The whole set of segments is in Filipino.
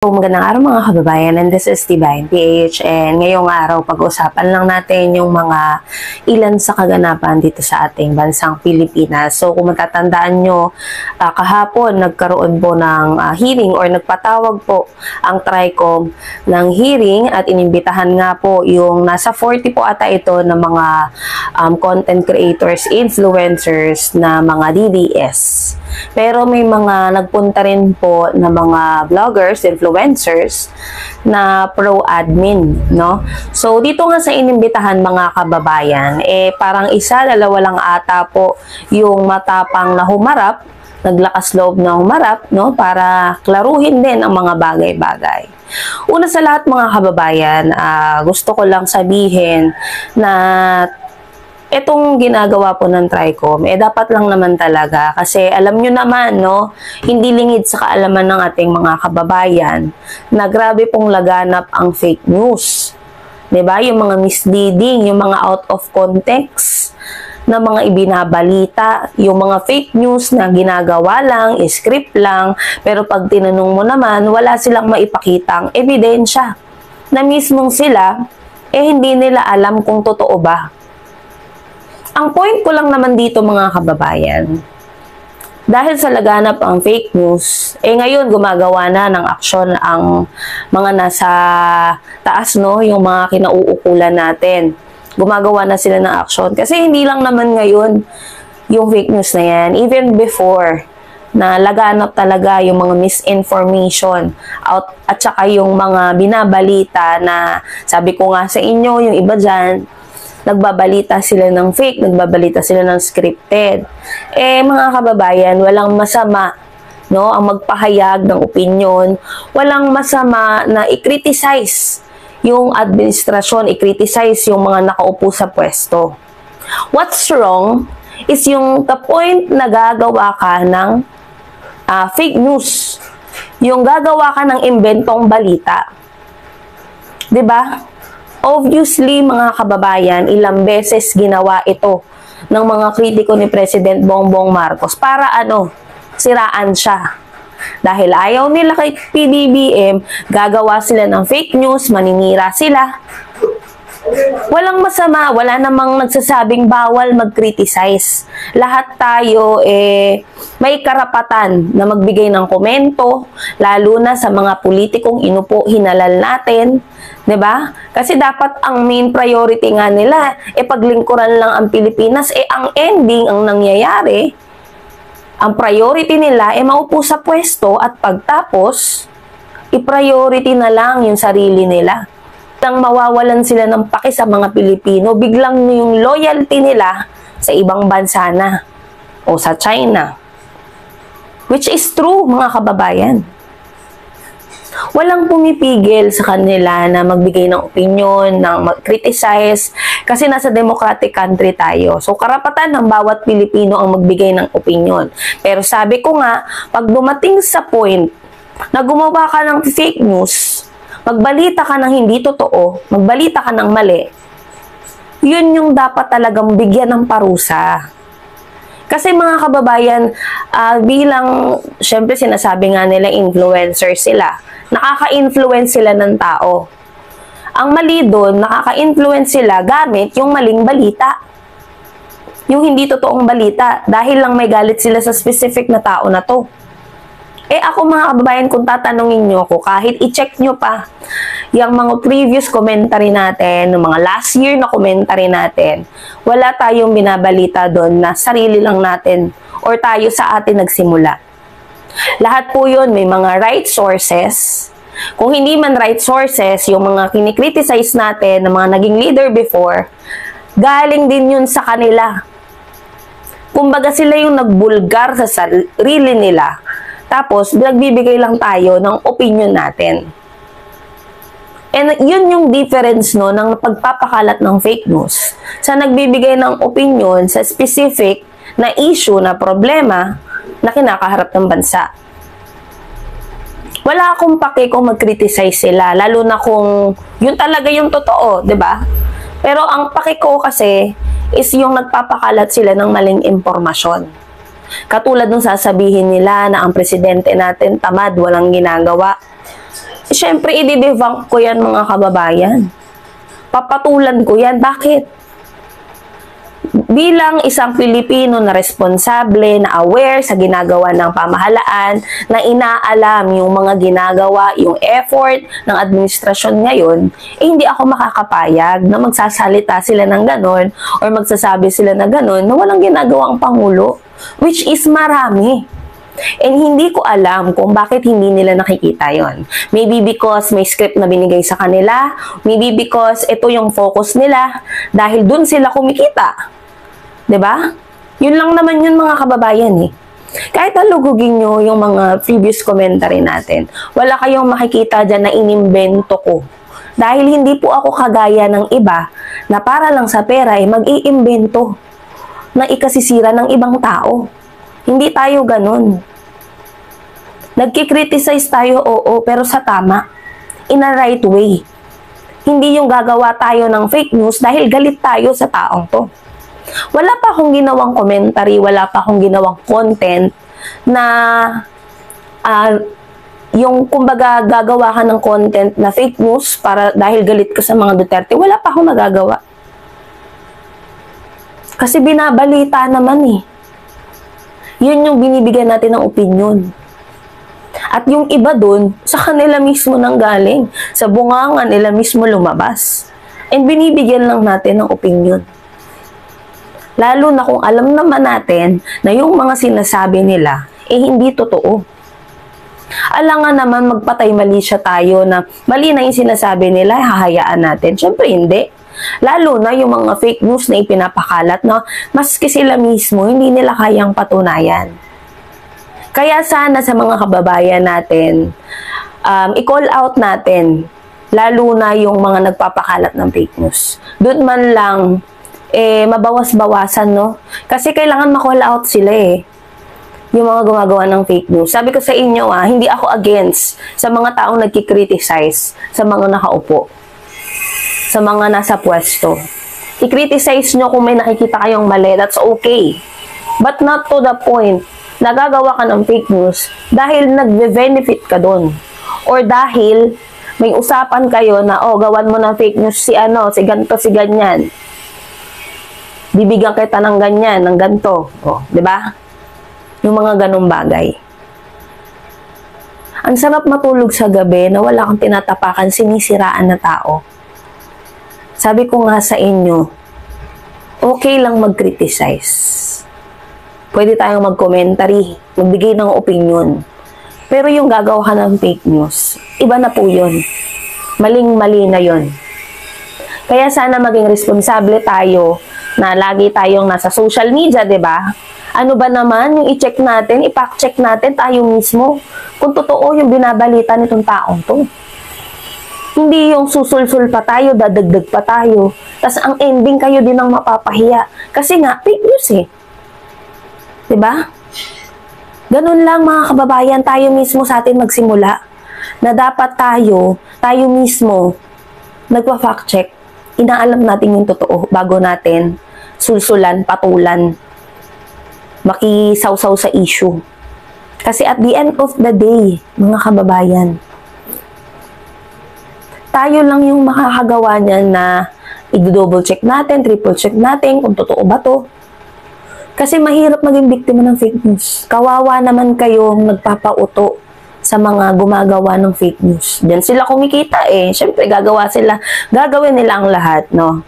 Magandang araw mga kababayan, and this is Divine PH, and ngayong araw pag-usapan lang natin yung mga ilan sa kaganapan dito sa ating bansang Pilipinas. So kung matatandaan nyo, kahapon nagkaroon po ng hearing or nagpatawag po ang TRICOM ng hearing at inimbitahan nga po yung nasa 40 po ata ito na mga content creators, influencers na mga DDS. Pero may mga nagpunta rin po na mga vloggers, influencers na pro-admin, no? So dito nga sa inimbitahan mga kababayan, parang isa, dalawa lang ata po yung matapang na humarap, naglakas loob na humarap, no? Para klaruhin din ang mga bagay-bagay. Una sa lahat mga kababayan, gusto ko lang sabihin na itong ginagawa po ng TRICOM, dapat lang naman talaga kasi alam nyo naman, no, hindi lingid sa kaalaman ng ating mga kababayan na grabe pong laganap ang fake news. 'Di ba? Yung mga misleading, yung mga out of context na mga ibinabalita, yung mga fake news na ginagawa lang, script lang, pero pag tinanong mo naman, wala silang maipakitang ebidensya na mismong sila, hindi nila alam kung totoo ba. Ang point ko lang naman dito mga kababayan, dahil sa laganap ang fake news, ngayon gumagawa na ng aksyon ang mga nasa taas, no, yung mga kinauukulan natin. Gumagawa na sila ng aksyon. Kasi hindi lang naman ngayon yung fake news na yan. Even before, na laganap talaga yung mga misinformation at saka yung mga binabalita na sabi ko nga sa inyo, yung iba dyan, nagbabalita sila ng fake, nagbabalita sila ng scripted. Mga kababayan, walang masama, no, ang magpahayag ng opinion, walang masama na i-criticize yung administrasyon, i-criticize yung mga nakaupo sa pwesto. What's wrong is yung the point na gagawa ka ng fake news, yung gagawa ka ng imbentong balita. 'Di ba? Obviously, mga kababayan, ilang beses ginawa ito ng mga kritiko ni President Bongbong Marcos para siraan siya. Dahil ayaw nila kay PBBM, gagawa sila ng fake news, maninira sila. Walang masama, wala namang nagsasabing bawal mag-criticize. Lahat tayo may karapatan na magbigay ng komento, lalo na sa mga politikong inupo hinalal natin, 'di ba? Kasi dapat ang main priority nga nila paglingkuran lang ang Pilipinas, ang ending ang nangyayari. Ang priority nila maupo sa pwesto at pagtapos i-priority na lang yung sarili nila. Nang mawawalan sila ng paki sa mga Pilipino, biglang yung loyalty nila sa ibang bansa na o sa China. Which is true, mga kababayan. Walang pumipigil sa kanila na magbigay ng opinion, ng mag-criticize, kasi nasa democratic country tayo. So, karapatan ng bawat Pilipino ang magbigay ng opinion. Pero sabi ko nga, pag dumating sa point na gumawa ka ng fake news, magbalita ka ng hindi totoo, magbalita ka ng mali, yun yung dapat talagang bigyan ng parusa. Kasi mga kababayan, bilang, syempre sinasabi nga nila influencer sila, nakaka-influence sila ng tao. Ang mali doon, nakaka-influence sila gamit yung maling balita. Yung hindi totoong balita, dahil lang may galit sila sa specific na tao na to. Ako mga kababayan, kung tatanungin nyo ako, kahit i-check nyo pa yung mga previous commentary natin, yung mga last year na commentary natin, wala tayong binabalita doon na sarili lang natin or tayo sa atin nagsimula. Lahat po yun, may mga right sources. Kung hindi man right sources, yung mga kinikriticize natin, ng mga naging leader before, galing din yun sa kanila. Kumbaga sila yung nagbulgar sa sarili nila. Tapos, nagbibigay lang tayo ng opinion natin. And yun yung difference, no, ng pagpapakalat ng fake news. Sa nagbibigay ng opinion sa specific na issue, na problema na kinakaharap ng bansa. Wala akong pake kung mag-criticize sila, lalo na kung yun talaga yung totoo, 'di ba? Pero ang pake ko kasi is yung nagpapakalat sila ng maling impormasyon. Katulad nung sasabihin nila na ang presidente natin tamad, walang ginagawa. Siyempre, i-debunk ko yan mga kababayan. Papatulan ko yan. Bakit? Bilang isang Pilipino na responsable, na aware sa ginagawa ng pamahalaan, na inaalam yung mga ginagawa, yung effort ng administrasyon ngayon, hindi ako makakapayag na magsasalita sila ng ganon or magsasabi sila na ganon na walang ginagawa ang Pangulo, which is marami. And hindi ko alam kung bakit hindi nila nakikita yon. Maybe because may script na binigay sa kanila, maybe because ito yung focus nila, dahil dun sila kumikita. 'Di ba? Yun lang naman yun mga kababayan eh. Kahit alugugin nyo yung mga previous commentary natin, wala kayong makikita dyan na inimbento ko. Dahil hindi po ako kagaya ng iba na para lang sa pera ay mag-iimbento na ikasisira ng ibang tao. Hindi tayo ganun. Nagkikriticize tayo, oo, pero sa tama. In a right way. Hindi yung gagawa tayo ng fake news dahil galit tayo sa taong to. Wala pa akong ginawang commentary, wala pa akong ginawang content na yung kumbaga gagawa ka ng content na fake news para dahil galit ka sa mga Duterte, wala pa akong nagagawa. Kasi binabalita naman eh. Yun yung binibigyan natin ng opinion. At yung iba dun, sa kanila mismo nang galing, sa bunganga nila mismo lumabas. And binibigyan lang natin ng opinion. Lalo na kung alam naman natin na yung mga sinasabi nila, hindi totoo. Alangan naman magpatay mali siya tayo na mali na yung sinasabi nila, hahayaan natin. Siyempre hindi. Lalo na yung mga fake news na ipinapakalat na maski sila mismo, hindi nila kayang patunayan. Kaya sana sa mga kababayan natin, i-call out natin, lalo na yung mga nagpapakalat ng fake news. Doon man lang, mabawas-bawasan, no? Kasi kailangan ma-call out sila yung mga gumagawa ng fake news. Sabi ko sa inyo, hindi ako against sa mga taong nagkikriticize sa mga nakaupo, sa mga nasa pwesto. I-criticize nyo kung may nakikita kayong mali, that's okay. But not to the point, nagagawa ka ng fake news dahil nagbe-benefit ka doon. Or dahil may usapan kayo na, gawan mo ng fake news si si ganito, si ganyan. Bibigyan kita ng ganyan, ng ganito. Di ba? Yung mga ganong bagay. Ang sarap matulog sa gabi na wala kang tinatapakan, sinisiraan na tao. Sabi ko nga sa inyo, okay lang mag-criticize. Pwede tayong mag-commentary, magbigay ng opinion. Pero yung gagawa ka ng fake news, iba na po yun. Maling-mali na yun. Kaya sana maging responsable tayo na lagi tayong nasa social media, 'di ba? Ano ba naman yung i-check natin, i-fact-check natin tayo mismo kung totoo yung binabalita nitong taong to. Hindi yung susul-sul pa tayo, dadagdag pa tayo. Tapos ang ending kayo din ang mapapahiya. Kasi nga, fake news eh. 'Di ba? Ganun lang mga kababayan, tayo mismo sa atin magsimula. Na dapat tayo mismo nagpa-fact check. Inaalam natin yung totoo bago natin sulsulan, patulan, makisawsaw sa issue. Kasi at the end of the day, mga kababayan, tayo lang yung makakagawa niyan na i-double check natin, triple check natin kung totoo ba to. Kasi mahirap maging biktima ng fake news. Kawawa naman kayong nagpapauto sa mga gumagawa ng fake news. Diyan sila kumikita Siyempre gagawin nila ang lahat, no?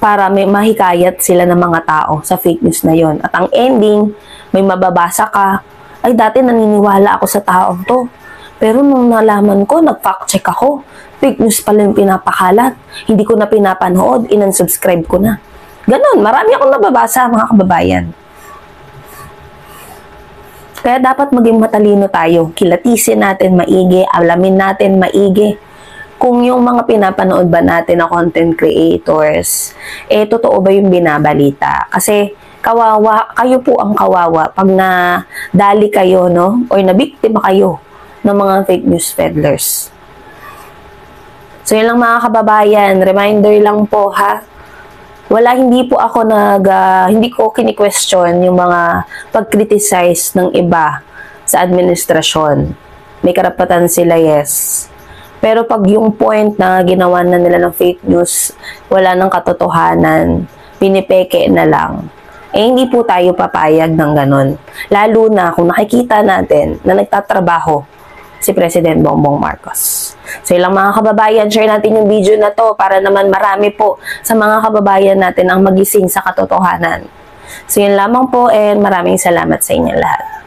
Para may mahikayat sila ng mga tao sa fake news na yon. At ang ending, may mababasa ka, ay dati naniniwala ako sa taong to. Pero nung nalaman ko, nag-fact check ako. Fake news pala yung pinapakalat. Hindi ko na pinapanood, inan-subscribe ko na. Ganon, marami akong nababasa mga kababayan. Kaya dapat maging matalino tayo. Kilatisin natin maigi, alamin natin maigi. Kung yung mga pinapanood ba natin na content creators, totoo ba yung binabalita? Kasi kawawa, kayo po ang kawawa pag nadali kayo, no? O nabiktima kayo ng mga fake news peddlers. So yun lang mga kababayan, reminder lang po ha. Hindi po ako hindi ko kini-question yung mga pag-criticize ng iba sa administrasyon. May karapatan sila, yes. Pero pag yung point na ginawa na nila ng fake news, wala ng katotohanan, pinipeke na lang, eh hindi po tayo papayag ng ganun. Lalo na kung nakikita natin na nagtatrabaho si President Bongbong Marcos. So ilang mga kababayan, share natin yung video na to para naman marami po sa mga kababayan natin ang magising sa katotohanan. So yun lamang po and maraming salamat sa inyong lahat.